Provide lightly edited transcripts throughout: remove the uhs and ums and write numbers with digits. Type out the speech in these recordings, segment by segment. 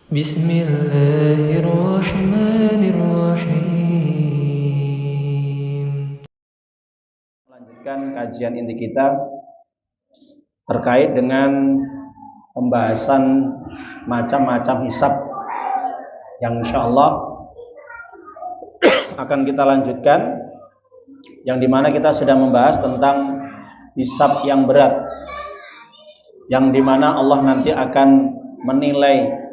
Bismillahirrahmanirrahim. Melanjutkan kajian inti kita terkait dengan pembahasan macam-macam hisab yang insyaallah akan kita lanjutkan, yang dimana kita sudah membahas tentang hisab yang berat, yang dimana Allah nanti akan menilai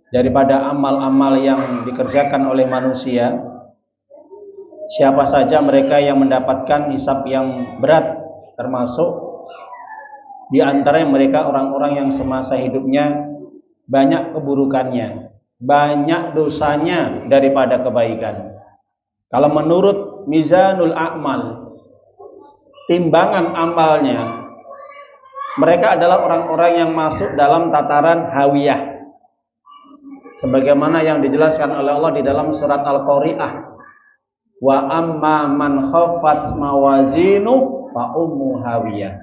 daripada amal-amal yang dikerjakan oleh manusia, siapa saja mereka yang mendapatkan hisab yang berat, termasuk di antara mereka orang-orang yang semasa hidupnya banyak keburukannya, banyak dosanya daripada kebaikan. Kalau menurut Mizanul A'mal, timbangan amalnya, mereka adalah orang-orang yang masuk dalam tataran hawiyah, sebagaimana yang dijelaskan oleh Allah di dalam surat Al-Qari'ah, wa amma man khaffat mawazinu fa ummu hawiyah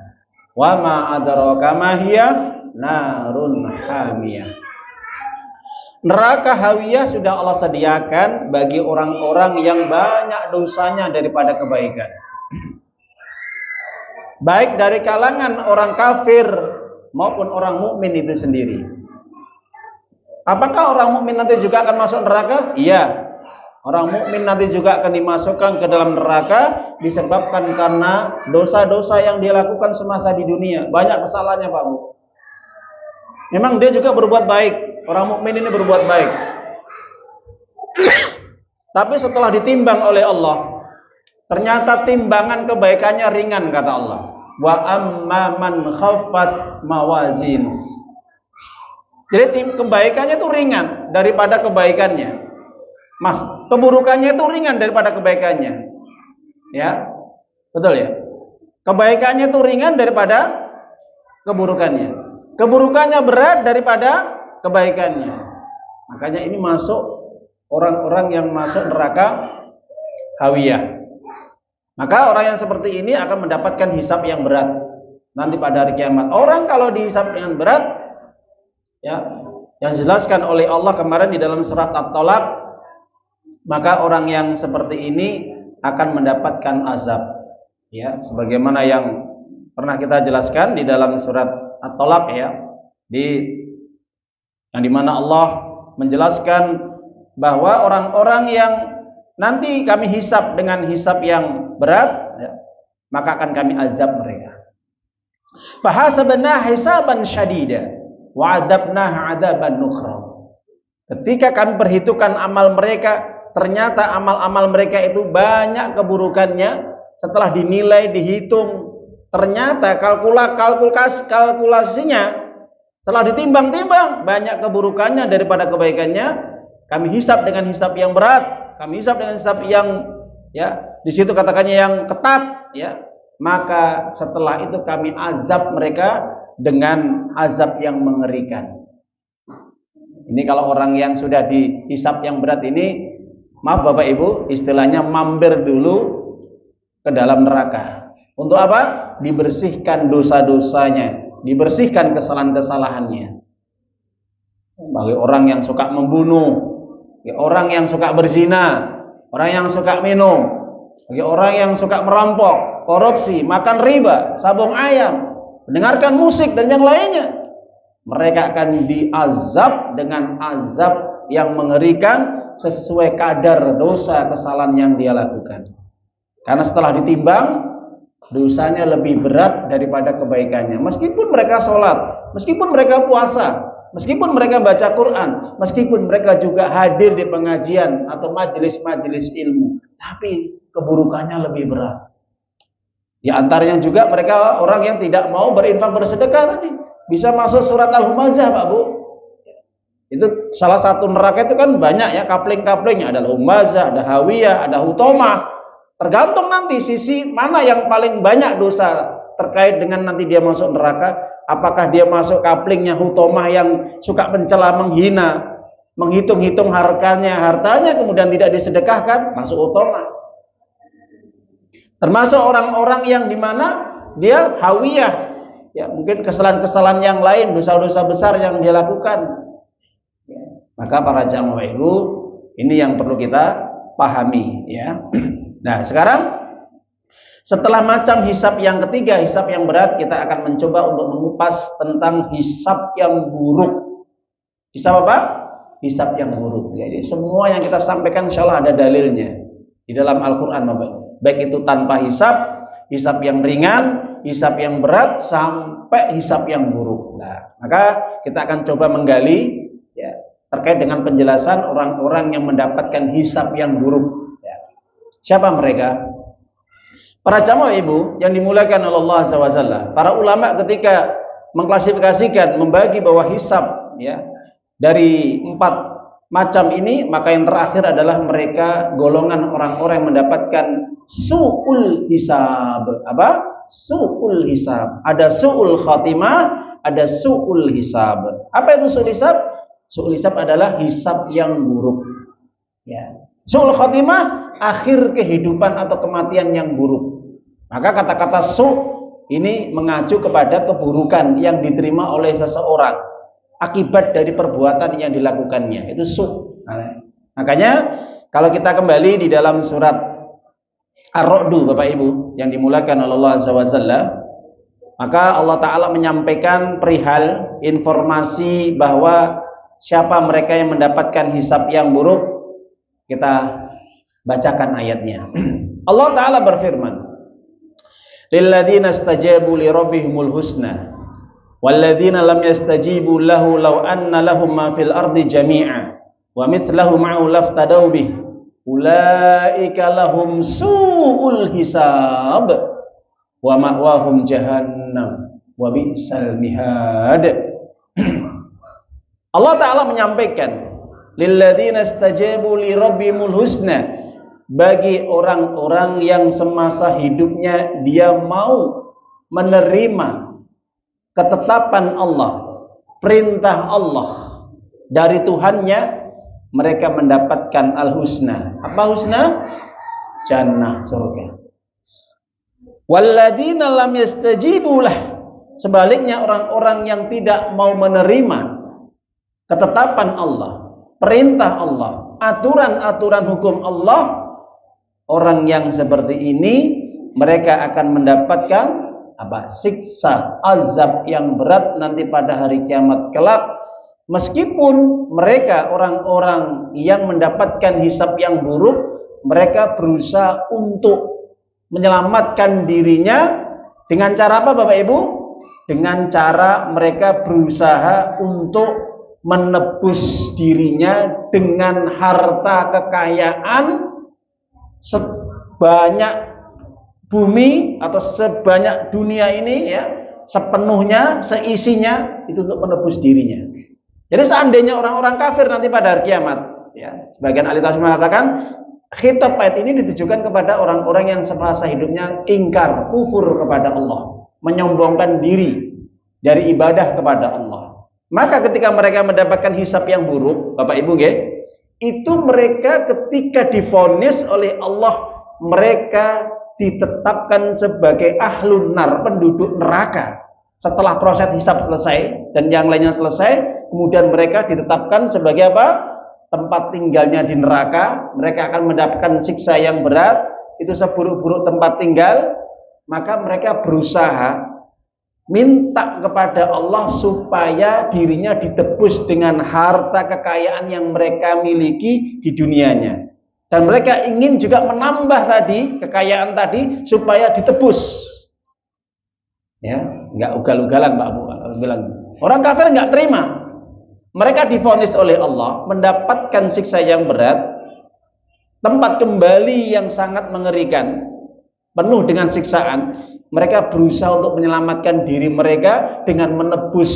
wa ma adraka ma hiya narun hamiyah. Neraka hawiyah sudah Allah sediakan bagi orang-orang yang banyak dosanya daripada kebaikan, baik dari kalangan orang kafir maupun orang mukmin itu sendiri. Apakah orang mukmin nanti juga akan masuk neraka? Iya. Orang mukmin nanti juga akan dimasukkan ke dalam neraka disebabkan karena dosa-dosa yang dia lakukan semasa di dunia. Banyak kesalahannya, Pak Bu. Memang dia juga berbuat baik. Orang mukmin ini berbuat baik. Tapi setelah ditimbang oleh Allah, ternyata timbangan kebaikannya ringan, kata Allah. Wa amma man khaffat mawazin. Jadi kebaikannya itu ringan daripada kebaikannya. Mas, keburukannya itu ringan daripada kebaikannya. Ya. Betul ya? Kebaikannya itu ringan daripada keburukannya. Keburukannya berat daripada kebaikannya. Makanya ini masuk orang-orang yang masuk neraka hawiyah. Maka orang yang seperti ini akan mendapatkan hisab yang berat nanti pada hari kiamat. Orang kalau dihisab yang berat, ya, yang dijelaskan oleh Allah kemarin di dalam surat At-Talaq, maka orang yang seperti ini akan mendapatkan azab, ya, sebagaimana yang pernah kita jelaskan di dalam surat At-Talaq, ya, yang dimana Allah menjelaskan bahwa orang-orang yang nanti kami hisab dengan hisab yang berat, ya, maka akan kami azab mereka. Fahasabna hisaban syadida wa adabnaha adaban nukhra. Ketika kami perhitungkan amal mereka, ternyata amal-amal mereka itu banyak keburukannya. Setelah dinilai, dihitung, ternyata kalkulasinya setelah ditimbang-timbang banyak keburukannya daripada kebaikannya. Kami hisab dengan hisab yang berat, kami hisab dengan hisab yang, ya, di situ katakannya yang ketat, ya. Maka setelah itu kami azab mereka dengan azab yang mengerikan. Ini kalau orang yang sudah dihisab yang berat ini, maaf Bapak Ibu, istilahnya mampir dulu ke dalam neraka. Untuk apa? Dibersihkan dosa-dosanya, dibersihkan kesalahan-kesalahannya. Bagi orang yang suka membunuh, orang yang suka berzina, orang yang suka minum, bagi orang yang suka merampok, korupsi, makan riba, sabung ayam, mendengarkan musik dan yang lainnya, mereka akan diazab dengan azab yang mengerikan sesuai kadar dosa kesalahan yang dia lakukan. Karena setelah ditimbang, dosanya lebih berat daripada kebaikannya. Meskipun mereka sholat, meskipun mereka puasa, meskipun mereka baca Quran, meskipun mereka juga hadir di pengajian atau majelis-majelis ilmu, tapi keburukannya lebih berat. Di antaranya juga mereka orang yang tidak mau berinfak bersedekah tadi, bisa masuk surat Al-Humazah, Pak Bu. Itu salah satu neraka itu kan banyak, ya, kapling-kaplingnya, ada Humazah, ada Hawiyah, ada Hutomah. Tergantung nanti sisi mana yang paling banyak dosa terkait dengan nanti dia masuk neraka. Apakah dia masuk kaplingnya Hutomah yang suka mencela, menghina, menghitung-hitung hartanya kemudian tidak disedekahkan, masuk Hutomah. Termasuk orang-orang yang dimana dia hawiyah, ya, mungkin kesalahan-kesalahan yang lain, dosa-dosa besar yang dia lakukan, Maka para jamaah ibu, ini yang perlu kita pahami ya. Nah, sekarang setelah macam hisab yang ketiga, hisab yang berat, kita akan mencoba untuk mengupas tentang hisab yang buruk. Hisab apa? Hisab yang buruk. Jadi semua yang kita sampaikan insya Allah ada dalilnya di dalam Al-Quran. Baik itu tanpa hisab, hisab yang ringan, hisab yang berat, sampai hisab yang buruk. Nah, maka kita akan coba menggali ya, terkait dengan penjelasan orang-orang yang mendapatkan hisab yang buruk ya. Siapa mereka? Para jamaah ibu yang dimuliakan oleh Allah SWT. Para ulama ketika mengklasifikasikan, membagi bahwa hisab ya, dari 4 macam ini, maka yang terakhir adalah mereka golongan orang-orang yang mendapatkan su'ul hisab. Apa? Su'ul hisab. Ada su'ul khatimah, ada su'ul hisab. Apa itu su'ul hisab? Su'ul hisab adalah hisab yang buruk ya. Su'ul khatimah, akhir kehidupan atau kematian yang buruk. Maka kata-kata su' ini mengacu kepada keburukan yang diterima oleh seseorang akibat dari perbuatan yang dilakukannya. Itu su'. Nah, makanya kalau kita kembali di dalam surat Ar-Ra'du, Bapak Ibu yang dimuliakan oleh Allah Azza wa Jalla, maka Allah Ta'ala menyampaikan perihal informasi bahwa siapa mereka yang mendapatkan hisab yang buruk. Kita bacakan ayatnya. Allah Ta'ala berfirman, lilladzina istajabu li rabbihimul husna walladzina lam yastajibu lahu law anna lahum ma fil ardi jami'a wa mithlahu ma'ahu laftadaw bih ulaika lahum su'ul hisab wa ma'wahum jahannam wa bi'sal mihad. Allah Ta'ala menyampaikan lilladzina istajabu li rabbihimul husna, bagi orang-orang yang semasa hidupnya dia mau menerima ketetapan Allah, perintah Allah dari Tuhannya, mereka mendapatkan al-husna. Apa husna? Jannah, surga. Walladzina lam yastajibulah, sebaliknya orang-orang yang tidak mau menerima ketetapan Allah, perintah Allah, aturan-aturan hukum Allah, orang yang seperti ini mereka akan mendapatkan apa? Siksa, azab yang berat nanti pada hari kiamat kelak. Meskipun mereka orang-orang yang mendapatkan hisab yang buruk, mereka berusaha untuk menyelamatkan dirinya dengan cara apa, Bapak Ibu? Dengan cara mereka berusaha untuk menebus dirinya dengan harta kekayaan sebanyak bumi atau sebanyak dunia ini ya, sepenuhnya, seisinya, itu untuk menebus dirinya. Jadi seandainya orang-orang kafir nanti pada hari kiamat ya, sebagian ahli tafsir mengatakan khitab ayat ini ditujukan kepada orang-orang yang semasa hidupnya ingkar, kufur kepada Allah, menyombongkan diri dari ibadah kepada Allah. Maka ketika mereka mendapatkan hisab yang buruk, Bapak Ibu nggih, itu mereka ketika divonis oleh Allah, mereka ditetapkan sebagai ahlun nar, penduduk neraka. Setelah proses hisab selesai dan yang lainnya selesai, kemudian mereka ditetapkan sebagai apa? Tempat tinggalnya di neraka. Mereka akan mendapatkan siksa yang berat. Itu seburuk-buruk tempat tinggal. Maka mereka berusaha minta kepada Allah supaya dirinya ditebus dengan harta kekayaan yang mereka miliki di dunianya. Dan mereka ingin juga menambah tadi kekayaan tadi supaya ditebus. Ya, enggak ugal-ugalan Pak Abu bilang. Orang kafir enggak terima. Mereka divonis oleh Allah mendapatkan siksa yang berat, tempat kembali yang sangat mengerikan, penuh dengan siksaan. Mereka berusaha untuk menyelamatkan diri mereka dengan menebus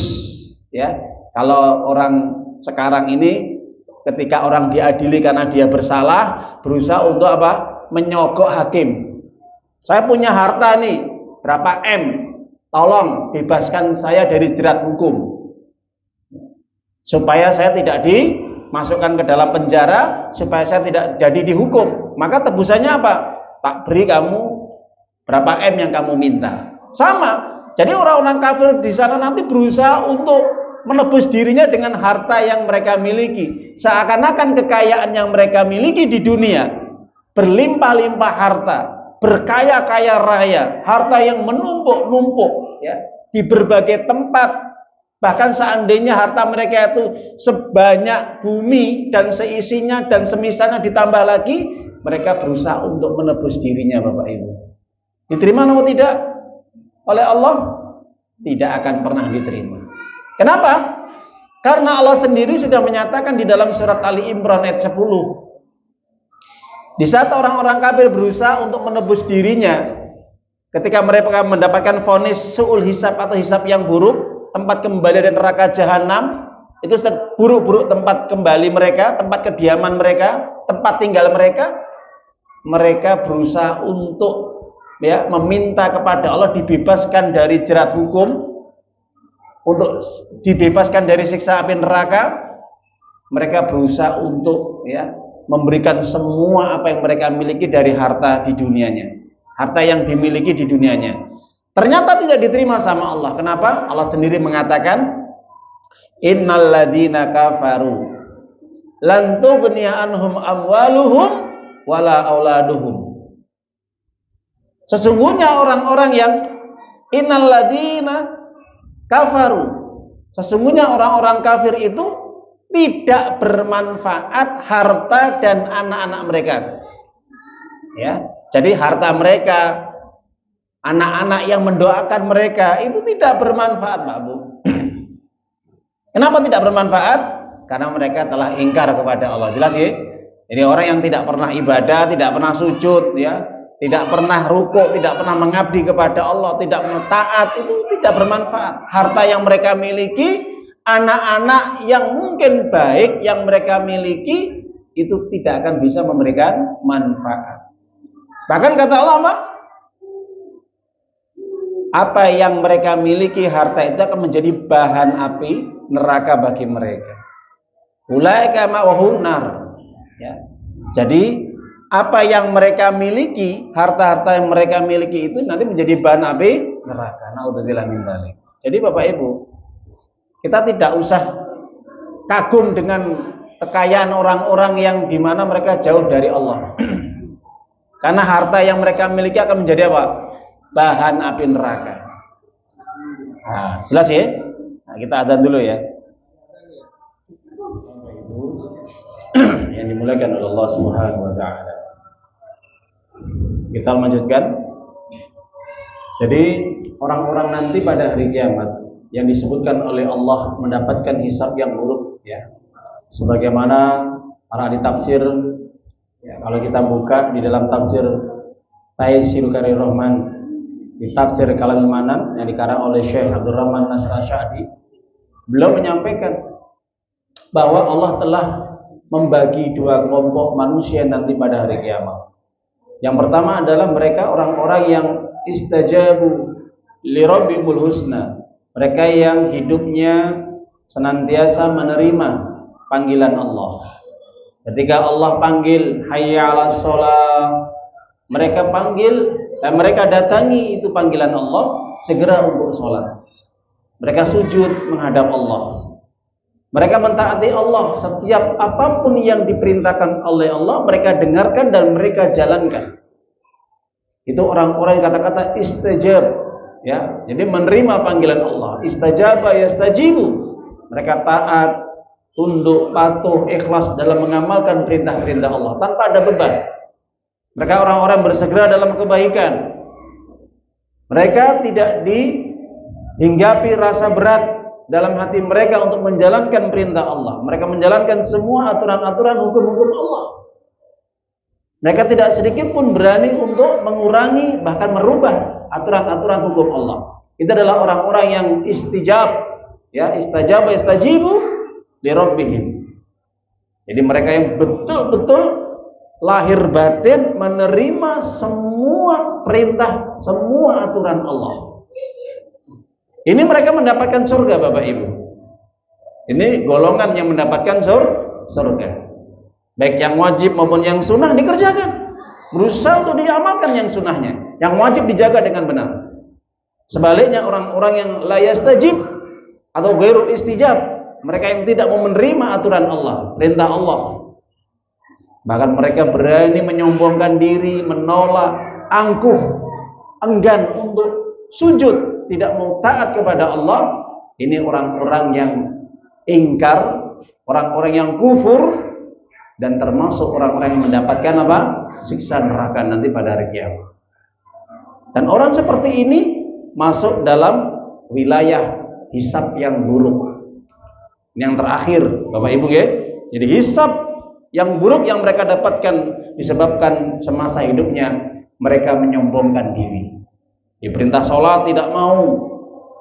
ya. Kalau orang sekarang ini ketika orang diadili karena dia bersalah, berusaha untuk apa? Menyogok hakim. Saya punya harta nih, berapa M? Tolong bebaskan saya dari jerat hukum. Supaya saya tidak dimasukkan ke dalam penjara, supaya saya tidak jadi dihukum. Maka tebusannya apa? Tak beri kamu berapa M yang kamu minta. Sama. Jadi orang-orang kafir di sana nanti berusaha untuk menebus dirinya dengan harta yang mereka miliki. Seakan-akan kekayaan yang mereka miliki di dunia, berlimpah-limpah harta, berkaya-kaya raya, harta yang menumpuk-numpuk ya, di berbagai tempat. Bahkan seandainya harta mereka itu sebanyak bumi dan seisinya dan semisalnya ditambah lagi, mereka berusaha untuk menebus dirinya, Bapak Ibu. Diterima atau tidak oleh Allah? Tidak akan pernah diterima. Kenapa? Karena Allah sendiri sudah menyatakan di dalam surat Ali Imran ayat 10. Di saat orang-orang kafir berusaha untuk menebus dirinya, ketika mereka mendapatkan vonis su'ul hisab atau hisab yang buruk, tempat kembali dari neraka jahanam, itu buruk-buruk tempat kembali mereka, tempat kediaman mereka, tempat tinggal mereka, mereka berusaha untuk ya meminta kepada Allah dibebaskan dari jerat hukum, untuk dibebaskan dari siksa api neraka. Mereka berusaha untuk ya memberikan semua apa yang mereka miliki dari harta di dunianya, harta yang dimiliki di dunianya. Ternyata tidak diterima sama Allah. Kenapa? Allah sendiri mengatakan, innal ladzina kafaru lan tughniya anhum amwaluhum wala auladuhum. Sesungguhnya orang-orang yang innal ladzina kafaru, sesungguhnya orang-orang kafir itu tidak bermanfaat harta dan anak-anak mereka. Ya, jadi harta mereka, anak-anak yang mendoakan mereka itu tidak bermanfaat, Pak Bu. Kenapa tidak bermanfaat? Karena mereka telah ingkar kepada Allah. Jelas ya? Jadi orang yang tidak pernah ibadah, tidak pernah sujud, ya, tidak pernah rukuk, tidak pernah mengabdi kepada Allah, tidak pernah taat, itu tidak bermanfaat. Harta yang mereka miliki, anak-anak yang mungkin baik yang mereka miliki, itu tidak akan bisa memberikan manfaat. Bahkan kata Allah, apa yang mereka miliki, harta itu akan menjadi bahan api neraka bagi mereka. Ulaika ma'wahum nar. Ya. Jadi apa yang mereka miliki, harta-harta yang mereka miliki itu nanti menjadi bahan api neraka. Naudzubillah min dzalik. Jadi Bapak Ibu, kita tidak usah kagum dengan kekayaan orang-orang yang dimana mereka jauh dari Allah. Karena harta yang mereka miliki akan menjadi apa? Bahan api neraka. Nah, jelas ya? Nah, kita adzan dulu ya. Yang dimuliakan oleh Allah Subhanahu wa taala. Kita lanjutkan. Jadi orang-orang nanti pada hari kiamat yang disebutkan oleh Allah mendapatkan hisab yang buruk ya. Sebagaimana para ahli tafsir ya, kalau kita buka di dalam tafsir Taisir Karir Rahman, di tafsir Kalamul Manan yang dikarang oleh Syekh Abdurrahman Nasr Asy'adi, beliau menyampaikan bahwa Allah telah membagi dua kelompok manusia nanti pada hari kiamat. Yang pertama adalah mereka orang-orang yang istajabu li rabbihul husna, mereka yang hidupnya senantiasa menerima panggilan Allah. Ketika Allah panggil hayya 'alas shalah, mereka panggil dan mereka datangi itu panggilan Allah, segera untuk sholat. Mereka sujud menghadap Allah. Mereka mentaati Allah. Setiap apapun yang diperintahkan oleh Allah, mereka dengarkan dan mereka jalankan. Itu orang-orang yang kata-kata istajab, ya. Jadi menerima panggilan Allah. Istajaba yastajibu. Mereka taat, tunduk, patuh, ikhlas dalam mengamalkan perintah-perintah Allah tanpa ada beban. Mereka orang-orang bersegera dalam kebaikan. Mereka tidak dihinggapi rasa berat dalam hati mereka untuk menjalankan perintah Allah. Mereka menjalankan semua aturan-aturan hukum-hukum Allah. Mereka tidak sedikit pun berani untuk mengurangi bahkan merubah aturan-aturan hukum Allah. Itu adalah orang-orang yang istijab, ya, istajab yastajibu li rabbihim. Jadi mereka yang betul-betul lahir batin menerima semua perintah, semua aturan Allah. Ini mereka mendapatkan surga, Bapak Ibu. Ini golongan yang mendapatkan surga. Baik yang wajib maupun yang sunnah dikerjakan. Berusaha untuk diamalkan yang sunnahnya. Yang wajib dijaga dengan benar. Sebaliknya orang-orang yang la yastajib, atau ghairu istijab, mereka yang tidak mau menerima aturan Allah, perintah Allah. Bahkan mereka berani menyombongkan diri, menolak, angkuh, enggan untuk sujud, tidak mau taat kepada Allah. Ini orang-orang yang ingkar, orang-orang yang kufur, dan termasuk orang-orang yang mendapatkan apa? Siksa neraka nanti pada hari kiamat. Dan orang seperti ini masuk dalam wilayah hisab yang buruk. Ini yang terakhir, Bapak Ibu ya. Jadi hisab yang buruk yang mereka dapatkan disebabkan semasa hidupnya mereka menyombongkan diri. Diperintah sholat tidak mau,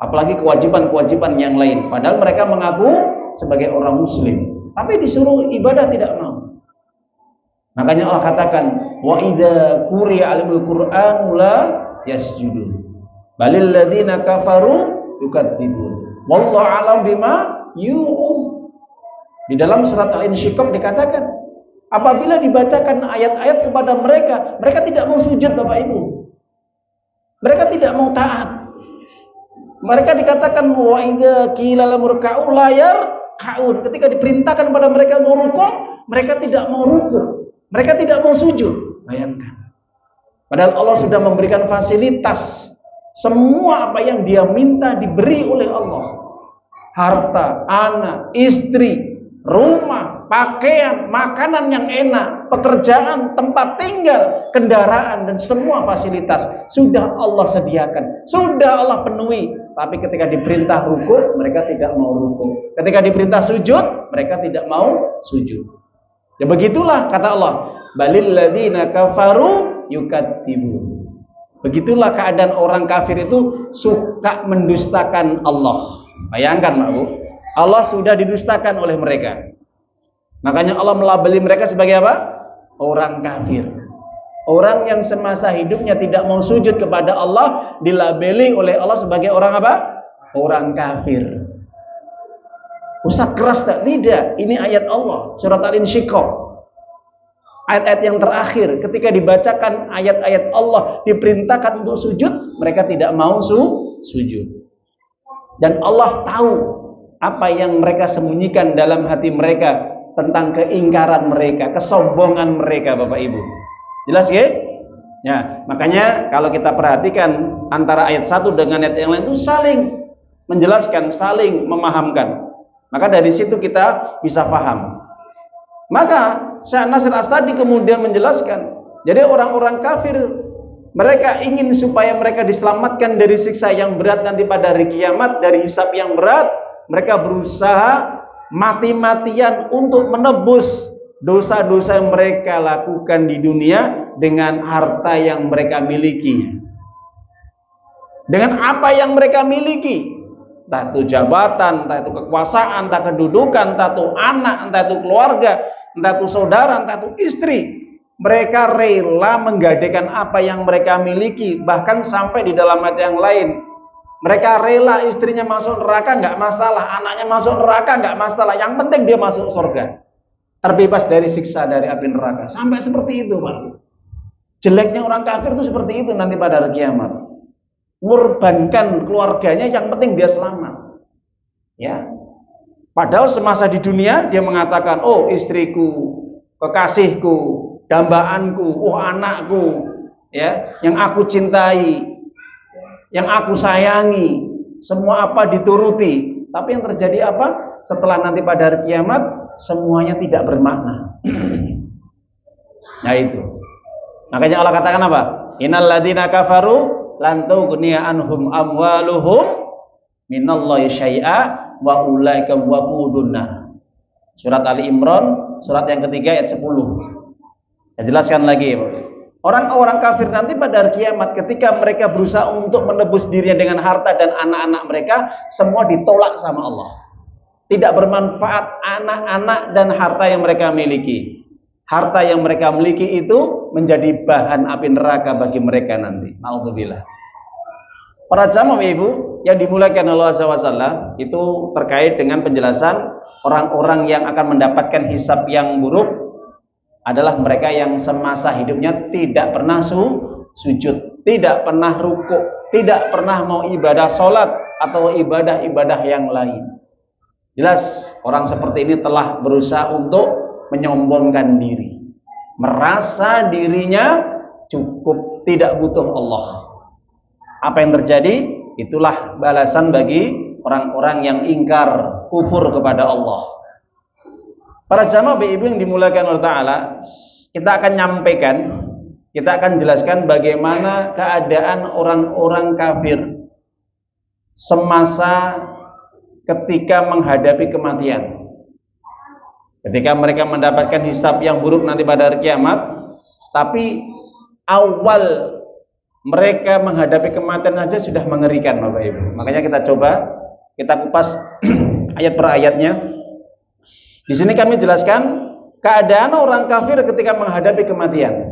apalagi kewajiban-kewajiban yang lain. Padahal mereka mengaku sebagai orang muslim, tapi disuruh ibadah tidak mau. Makanya Allah katakan, wa idza quri'a al Qur'an la yasjudun balil ladzina kafaru yukadzibun wallahu a'lam bima yu'um. Di dalam surat Al-Insyiqaq dikatakan, apabila dibacakan ayat-ayat kepada mereka, mereka tidak mau sujud, Bapak Ibu. Mereka tidak mau taat. Mereka dikatakan wa idza qila lahum ruk'u la yarka'un. Ketika diperintahkan kepada mereka untuk rukuk, mereka tidak mau rukuk. Mereka tidak mau sujud. Bayangkan. Padahal Allah sudah memberikan fasilitas. Semua apa yang dia minta diberi oleh Allah. Harta, anak, istri, rumah, pakaian, makanan yang enak, pekerjaan, tempat tinggal, kendaraan, dan semua fasilitas sudah Allah sediakan. Sudah Allah penuhi. Tapi ketika diperintah rukuk, mereka tidak mau rukuk. Ketika diperintah sujud, mereka tidak mau sujud. Ya begitulah kata Allah, balil ladzina kafaru yukadzibun. Begitulah keadaan orang kafir itu suka mendustakan Allah. Bayangkan, Pak Bu, Allah sudah didustakan oleh mereka. Makanya Allah melabeli mereka sebagai apa? Orang kafir. Orang yang semasa hidupnya tidak mau sujud kepada Allah dilabeli oleh Allah sebagai orang apa? Orang kafir. Ustaz keras tak? Tidak, ini ayat Allah, surat Al-Insyiqaq. Ayat-ayat yang terakhir, ketika dibacakan ayat-ayat Allah, diperintahkan untuk sujud, mereka tidak mau sujud. Dan Allah tahu apa yang mereka sembunyikan dalam hati mereka tentang keingkaran mereka, kesombongan mereka, Bapak Ibu. Jelas ya? Ya, makanya kalau kita perhatikan antara ayat satu dengan ayat yang lain itu saling menjelaskan, saling memahamkan. Maka dari situ kita bisa paham. Maka Syekh Nasir As-Sa'di kemudian menjelaskan, jadi orang-orang kafir mereka ingin supaya mereka diselamatkan dari siksa yang berat nanti pada hari kiamat, dari hisab yang berat. Mereka berusaha mati-matian untuk menebus dosa-dosa yang mereka lakukan di dunia dengan harta yang mereka miliki. Dengan apa yang mereka miliki, entah itu jabatan, entah itu kekuasaan, entah kedudukan, entah itu anak, entah itu keluarga, entah itu saudara, entah itu istri. Mereka rela menggadaikan apa yang mereka miliki. Bahkan sampai di dalam ayat yang lain, mereka rela istrinya masuk neraka nggak masalah, anaknya masuk neraka nggak masalah, yang penting dia masuk surga, terbebas dari siksa dari api neraka. Sampai seperti itu, Pak. Jeleknya orang kafir itu seperti itu nanti pada hari kiamat. Mengorbankan keluarganya, yang penting dia selamat. Ya. Padahal semasa di dunia dia mengatakan, oh istriku, kekasihku, dambaanku, oh anakku, ya, yang aku cintai, yang aku sayangi, semua apa dituruti. Tapi yang terjadi apa? Setelah nanti pada hari kiamat, semuanya tidak bermakna. Nah itu. Makanya Allah katakan apa? Innal ladzina kafaru lan tughniya anhum amwaluhum minallahi syai'a wa ulaika waqudun nar. Surat Ali Imran, surat yang ketiga ayat 10. Saya jelaskan lagi. Orang-orang kafir nanti pada hari kiamat ketika mereka berusaha untuk menebus dirinya dengan harta dan anak-anak mereka, semua ditolak sama Allah. Tidak bermanfaat anak-anak dan harta yang mereka miliki. Harta yang mereka miliki itu menjadi bahan api neraka bagi mereka nanti. Alhamdulillah. Para jamaah Ibu yang dimuliakan Allah SWT, itu terkait dengan penjelasan orang-orang yang akan mendapatkan hisab yang buruk adalah mereka yang semasa hidupnya tidak pernah sujud, tidak pernah rukuk, tidak pernah mau ibadah sholat, atau ibadah-ibadah yang lain. Jelas orang seperti ini telah berusaha untuk menyombongkan diri, merasa dirinya cukup, tidak butuh Allah. Apa yang terjadi? Itulah balasan bagi orang-orang yang ingkar, kufur kepada Allah. Para jamaah ibu yang dimuliakan Allah Ta'ala, kita akan nyampaikan, kita akan jelaskan bagaimana keadaan orang-orang kafir semasa ketika menghadapi kematian. Ketika mereka mendapatkan hisab yang buruk nanti pada hari kiamat, tapi awal mereka menghadapi kematian saja sudah mengerikan, Bapak Ibu. Makanya kita coba, kita kupas ayat per ayatnya. Di sini kami jelaskan keadaan orang kafir ketika menghadapi kematian,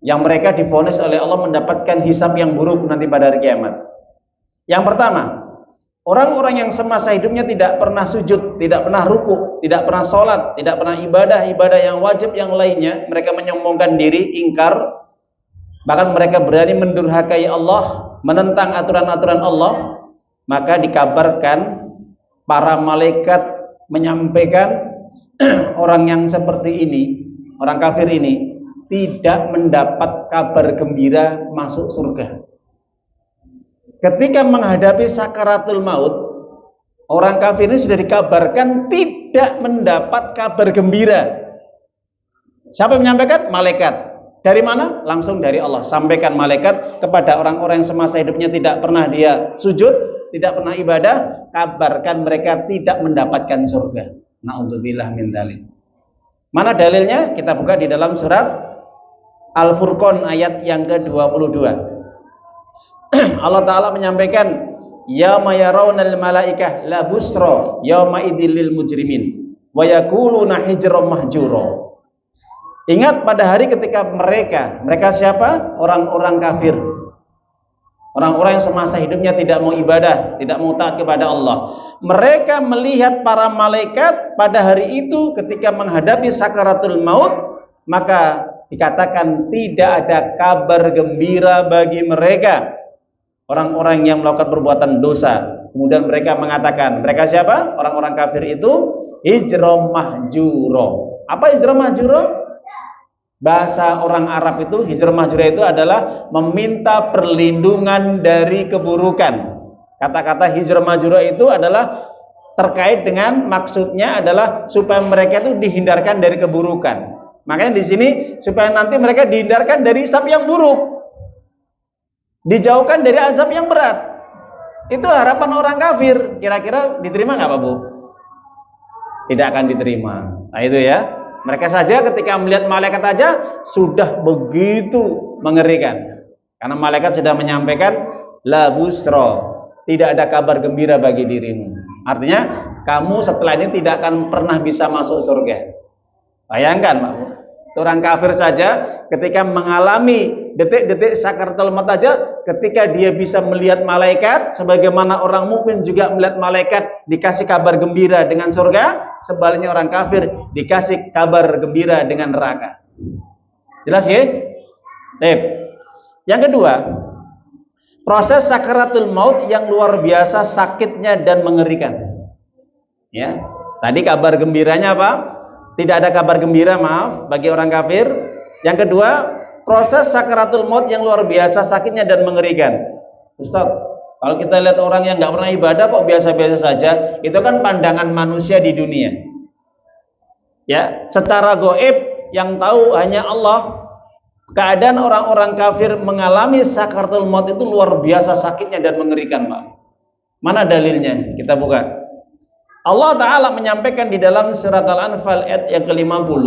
yang mereka divonis oleh Allah mendapatkan hisab yang buruk nanti pada hari kiamat. Yang pertama, orang-orang yang semasa hidupnya tidak pernah sujud, tidak pernah ruku, tidak pernah sholat, tidak pernah ibadah yang wajib yang lainnya, mereka menyombongkan diri, ingkar, bahkan mereka berani mendurhakai Allah, menentang aturan-aturan Allah. Maka dikabarkan para malaikat menyampaikan orang yang seperti ini, orang kafir ini tidak mendapat kabar gembira masuk surga. Ketika menghadapi sakaratul maut, orang kafir ini sudah dikabarkan tidak mendapat kabar gembira. Siapa yang menyampaikan? Malaikat. Dari mana? Langsung dari Allah. Sampaikan malaikat kepada orang-orang yang semasa hidupnya tidak pernah dia sujud, tidak pernah ibadah, kabarkan mereka tidak mendapatkan surga. Na'udzubillah min dzalik. Mana dalilnya? Kita buka di dalam surat Al-Furqan ayat yang ke-22. Allah Ta'ala menyampaikan, yauma yarawnal malaikah la busra yauma idzil lil mujrimin wa yaquluna hijran mahjura. Ingat pada hari ketika mereka siapa? Orang-orang kafir, orang-orang yang semasa hidupnya tidak mau ibadah, tidak mau taat kepada Allah. Mereka melihat para malaikat pada hari itu ketika menghadapi sakaratul maut, maka dikatakan tidak ada kabar gembira bagi mereka. Orang-orang yang melakukan perbuatan dosa. Kemudian mereka mengatakan, mereka siapa? Orang-orang kafir itu hijrah mahjuro. Apa hijrah mahjuro? Bahasa orang Arab itu, hijrah mahjuro itu adalah meminta perlindungan dari keburukan. Kata-kata hijrah mahjuro itu adalah terkait dengan, maksudnya adalah supaya mereka itu dihindarkan dari keburukan. Makanya di sini supaya nanti mereka dihindarkan dari hisab yang buruk, dijauhkan dari azab yang berat. Itu harapan orang kafir. Kira-kira diterima nggak Pak Bu? Tidak akan diterima. Nah itu ya. Mereka saja ketika melihat malaikat saja sudah begitu mengerikan. Karena malaikat sudah menyampaikan la busra, tidak ada kabar gembira bagi dirimu. Artinya kamu setelah ini tidak akan pernah bisa masuk surga. Bayangkan Pak Bu. Orang kafir saja ketika mengalami detik-detik sakaratul maut saja, ketika dia bisa melihat malaikat, sebagaimana orang mukmin juga melihat malaikat dikasih kabar gembira dengan surga, sebaliknya orang kafir dikasih kabar gembira dengan neraka. Jelas ya? Yang kedua, proses sakaratul maut yang luar biasa sakitnya dan mengerikan. Ya, tadi kabar gembiranya apa? Tidak ada kabar gembira, maaf, bagi orang kafir. Yang kedua, proses sakaratul maut yang luar biasa sakitnya dan mengerikan. Ustaz, kalau kita lihat orang yang nggak pernah ibadah kok biasa-biasa saja, itu kan pandangan manusia di dunia. Ya, secara gaib yang tahu hanya Allah. Keadaan orang-orang kafir mengalami sakaratul maut itu luar biasa sakitnya dan mengerikan, Pak. Mana dalilnya? Kita buka. Allah Ta'ala menyampaikan di dalam surat Al-Anfal ayat yang ke-50.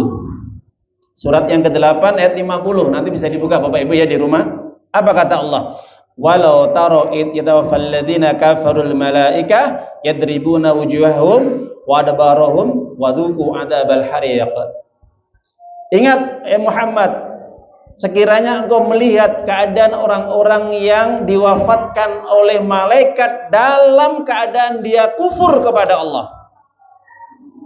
Surat yang ke-8 ayat 50. Nanti bisa dibuka Bapak Ibu ya di rumah. Apa kata Allah? Walau taro id yatawaffal ladzina kafarul malaikah yadribuna wujuhahum wa adbarahum wa dzuqu adzabal hariq. Ingat Muhammad, sekiranya engkau melihat keadaan orang-orang yang diwafatkan oleh malaikat dalam keadaan dia kufur kepada Allah.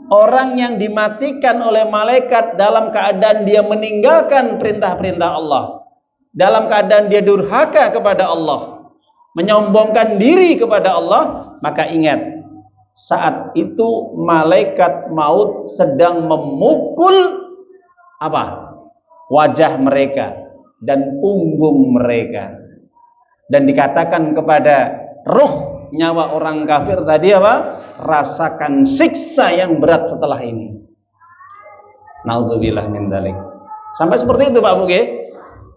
Orang yang dimatikan oleh malaikat dalam keadaan dia meninggalkan perintah-perintah Allah, dalam keadaan dia durhaka kepada Allah, menyombongkan diri kepada Allah, maka ingat, saat itu malaikat maut sedang memukul apa? Wajah mereka dan punggung mereka. Dan dikatakan kepada ruh nyawa orang kafir tadi apa? Rasakan siksa yang berat setelah ini. Naudzubillah min dzalik. Sampai seperti itu Pak Buge.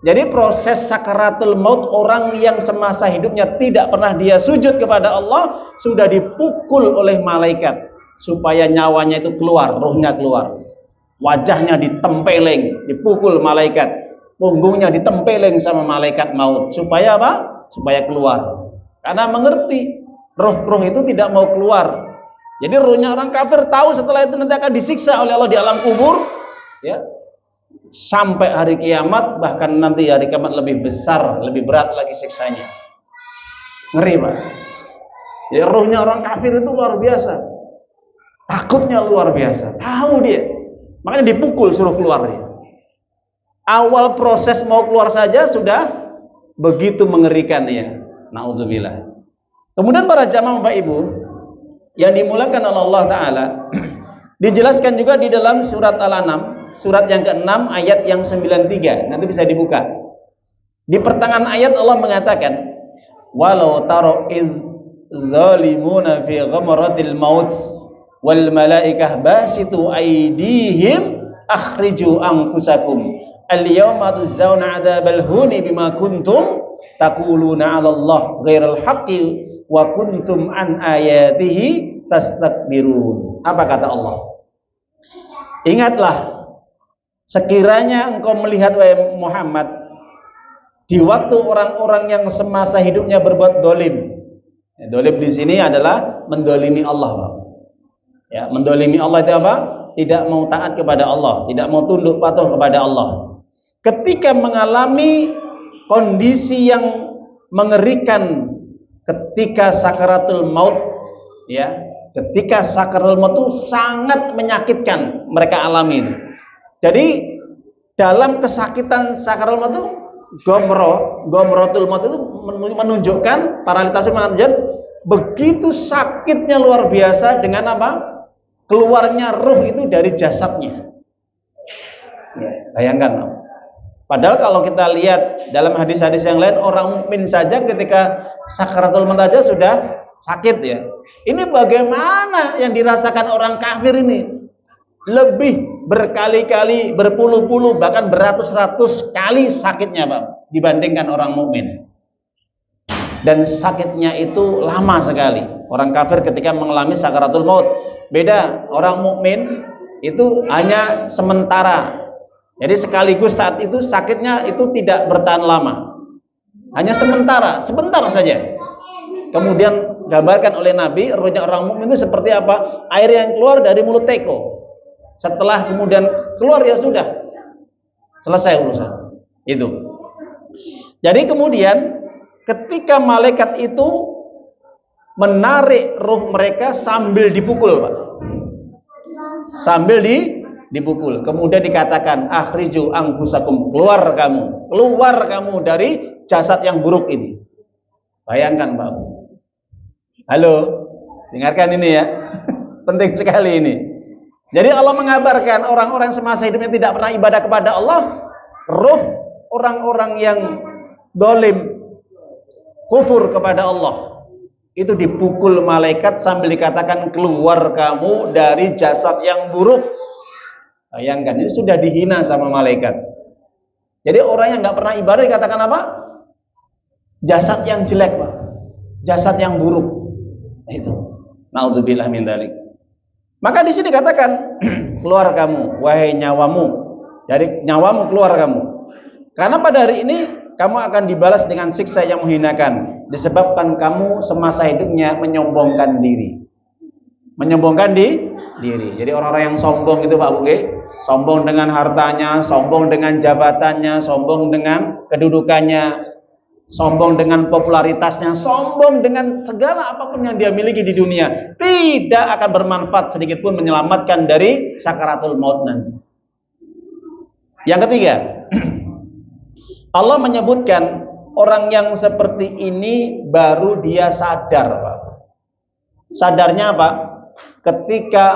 Jadi proses sakaratul maut, orang yang semasa hidupnya tidak pernah dia sujud kepada Allah sudah dipukul oleh malaikat supaya nyawanya itu keluar, ruhnya keluar. Wajahnya ditempeleng, dipukul malaikat. Punggungnya ditempeleng sama malaikat maut supaya apa? Supaya keluar. Karena mengerti roh-roh itu tidak mau keluar. Jadi rohnya orang kafir tahu setelah itu nanti akan disiksa oleh Allah di alam kubur, ya, sampai hari kiamat, bahkan nanti hari kiamat lebih besar, lebih berat lagi siksanya. Ngeri Pak. Ya, rohnya orang kafir itu luar biasa, takutnya luar biasa, tahu dia, makanya dipukul suruh keluar dia. Awal proses mau keluar saja sudah begitu mengerikan ya. Naudzubillah. Kemudian para jamaah Bapak Ibu yang dimulakan oleh Allah Ta'ala, dijelaskan juga di dalam surat Al-An'am, surat yang ke-6 ayat yang 93. Nanti bisa dibuka. Di pertengahan ayat Allah mengatakan, walau taro idz zalimuna fi ghamratil maut wal malaikah basitu aydihim akhriju anfusakum al yawma tujzauna adzabal huni bima kuntum taquluna 'ala Allah ghairal haqqi wa kuntum an ayatihi tastakbirun. Apa kata Allah? Ingatlah, sekiranya engkau melihat wahai Muhammad di waktu orang-orang yang semasa hidupnya berbuat dolim. Dolim di sini adalah mendolimi Allah. Ya, mendolimi Allah itu apa? Tidak mau taat kepada Allah, tidak mau tunduk patuh kepada Allah. Ketika mengalami kondisi yang mengerikan, ketika sakaratul maut, ya, ketika sakaratul maut itu sangat menyakitkan mereka alami. Jadi dalam kesakitan sakaratul maut itu gomrotul maut itu menunjukkan, para litasi menunjukkan begitu sakitnya luar biasa dengan apa? Keluarnya ruh itu dari jasadnya. Ya, bayangkan. Padahal kalau kita lihat dalam hadis-hadis yang lain, orang mukmin saja ketika sakaratul maut saja sudah sakit ya. Ini bagaimana yang dirasakan orang kafir ini? Lebih berkali-kali, berpuluh-puluh, bahkan beratus-ratus kali sakitnya Pak, dibandingkan orang mukmin. Dan sakitnya itu lama sekali. Orang kafir ketika mengalami sakaratul maut. Beda, orang mukmin itu hanya sementara. Jadi sekaligus saat itu sakitnya itu tidak bertahan lama, hanya sementara, sebentar saja. Kemudian gambarkan oleh Nabi, ruhnya orang mukmin itu seperti apa? Air yang keluar dari mulut teko. Setelah kemudian keluar ya sudah selesai urusan. Itu. Jadi kemudian ketika malaikat itu menarik ruh mereka sambil dipukul, Pak. Sambil dipukul. Kemudian dikatakan akhriju anfusakum, keluar kamu dari jasad yang buruk ini. Bayangkan Pak. Halo, dengarkan ini ya. Penting sekali ini. Jadi Allah mengabarkan orang-orang semasa hidupnya tidak pernah ibadah kepada Allah, ruh orang-orang yang dolim, kufur kepada Allah, itu dipukul malaikat sambil dikatakan keluar kamu dari jasad yang buruk. Bayangkan, ini sudah dihina sama malaikat. Jadi orang yang nggak pernah ibadah dikatakan apa? Jasad yang jelek, Pak. Jasad yang buruk. Itu. Naudzubillah min dzalik. Maka di sini katakan, keluar kamu, wahai nyawamu. Dari nyawamu keluar kamu. Karena pada hari ini kamu akan dibalas dengan siksa yang menghinakan, disebabkan kamu semasa hidupnya menyombongkan diri. Menyombongkan diri. Jadi orang-orang yang sombong itu Pak Buge, sombong dengan hartanya, sombong dengan jabatannya, sombong dengan kedudukannya, sombong dengan popularitasnya, sombong dengan segala apapun yang dia miliki di dunia, tidak akan bermanfaat sedikit pun menyelamatkan dari sakaratul maut nanti. Yang ketiga, Allah menyebutkan orang yang seperti ini baru dia sadar, Pak. Sadarnya apa? Ketika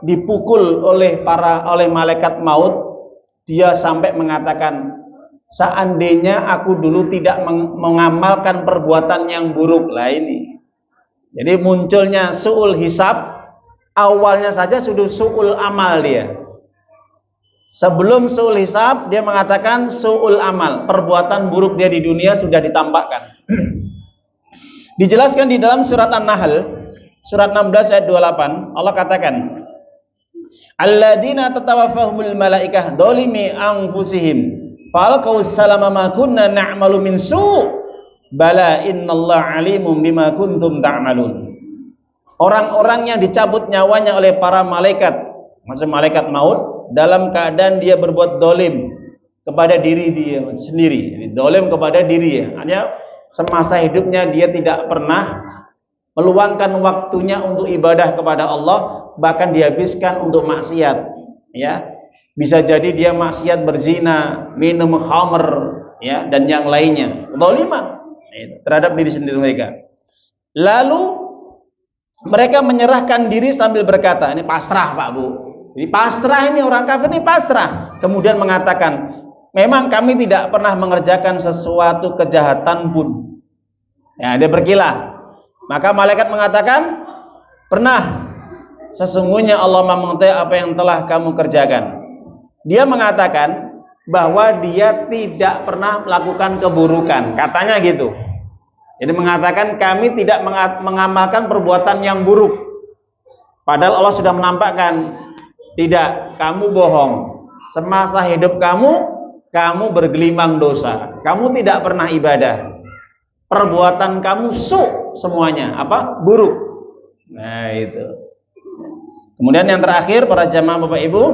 dipukul oleh malaikat maut, dia sampai mengatakan, seandainya aku dulu tidak mengamalkan perbuatan yang buruk. Lah ini. Jadi munculnya su'ul hisab, awalnya saja sudah su'ul amal dia. Sebelum su'ul hisab, dia mengatakan su'ul amal, perbuatan buruk dia di dunia sudah ditampakkan. Dijelaskan di dalam surat An-Nahl, surat 16 ayat 28, Allah katakan, alladzina tatawaffahumul malaikah dzalimi anfusihim falqaw salama ma kunna na'malu min su' bala innallaha alimun bima kuntum ta'malun. Orang-orang yang dicabut nyawanya oleh para malaikat, maksud malaikat maut, dalam keadaan dia berbuat dolim kepada diri dia sendiri. Dolim kepada diri ya. Hanya semasa hidupnya dia tidak pernah meluangkan waktunya untuk ibadah kepada Allah, bahkan dihabiskan untuk maksiat. Ya, bisa jadi dia maksiat berzina, minum khamr, ya, dan yang lainnya. Dzaliman terhadap diri sendiri mereka. Lalu mereka menyerahkan diri sambil berkata, ini pasrah Pak Bu. Jadi pasrah, ini orang kafir ini pasrah. Kemudian mengatakan, memang kami tidak pernah mengerjakan sesuatu kejahatan pun. Ya, dia berkilah. Maka malaikat mengatakan, pernah. Sesungguhnya Allah mengetahui apa yang telah kamu kerjakan. Dia mengatakan bahwa dia tidak pernah melakukan keburukan. Katanya gitu. Jadi mengatakan kami tidak mengamalkan perbuatan yang buruk. Padahal Allah sudah menampakkan, tidak, kamu bohong. Semasa hidup kamu bergelimang dosa. Kamu tidak pernah ibadah. Perbuatan kamu semuanya apa? Buruk. Nah, itu. Kemudian yang terakhir, para jamaah Bapak Ibu,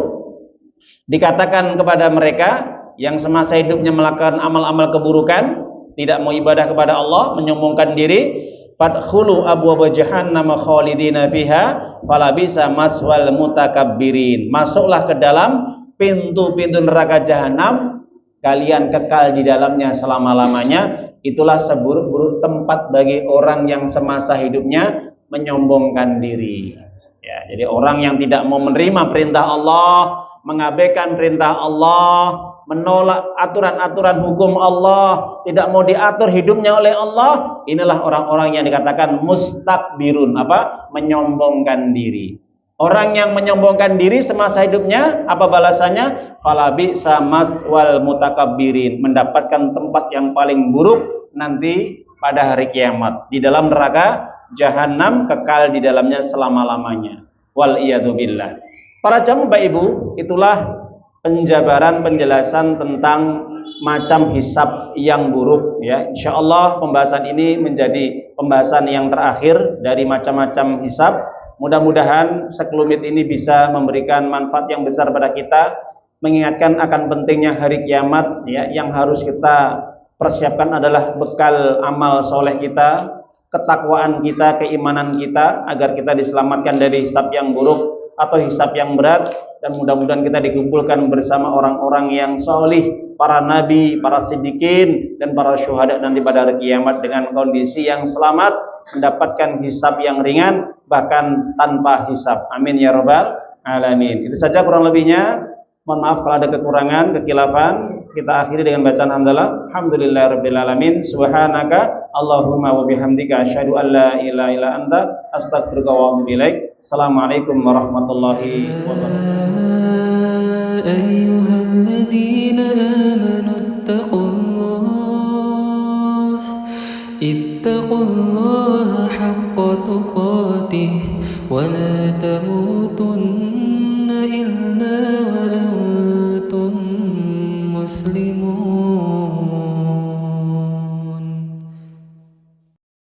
dikatakan kepada mereka yang semasa hidupnya melakukan amal-amal keburukan, tidak mau ibadah kepada Allah, menyombongkan diri, fadkhulu abwaaba jahannam khalidina fiha falabisa maswal mutakabbirin. Masuklah ke dalam pintu-pintu neraka jahanam, kalian kekal di dalamnya selama-lamanya. Itulah seburuk-buruk tempat bagi orang yang semasa hidupnya menyombongkan diri. Ya, jadi orang yang tidak mau menerima perintah Allah, mengabaikan perintah Allah, menolak aturan-aturan hukum Allah, tidak mau diatur hidupnya oleh Allah, inilah orang-orang yang dikatakan mustakbirun, apa? Menyombongkan diri. Orang yang menyombongkan diri semasa hidupnya, apa balasannya? Falabisa maswal mutakabbirin, mendapatkan tempat yang paling buruk nanti pada hari kiamat, di dalam neraka jahanam, kekal di dalamnya selama-lamanya. Wal iyadu billah. Para jamaah Bapak Ibu, itulah penjabaran penjelasan tentang macam hisab yang buruk, ya. Insyaallah pembahasan ini menjadi pembahasan yang terakhir dari macam-macam hisab. Mudah-mudahan sekelumit ini bisa memberikan manfaat yang besar pada kita, mengingatkan akan pentingnya hari kiamat, ya. Yang harus kita persiapkan adalah bekal amal soleh kita, ketakwaan kita, keimanan kita, agar kita diselamatkan dari hisab yang buruk atau hisab yang berat. Dan mudah-mudahan kita dikumpulkan bersama orang-orang yang solih, para nabi, para siddiqin, dan para syuhada nanti pada hari kiamat dengan kondisi yang selamat, mendapatkan hisab yang ringan, bahkan tanpa hisab. Amin ya rabbal alamin. Itu saja kurang lebihnya. Mohon maaf kalau ada kekurangan, kekhilafan. Kita akhiri dengan bacaan hamdalah. Alhamdulillahirabbil alamin. Subhanaka Allahumma wa bihamdika asyhadu an la ilaha illa anta astaghfiruka wa atubu ilaik. Assalamualaikum warahmatullahi wabarakatuh. Ayyuhalladzina amanu ittaqullaha haqqa tuqatih wa la tamutunna illa wa antum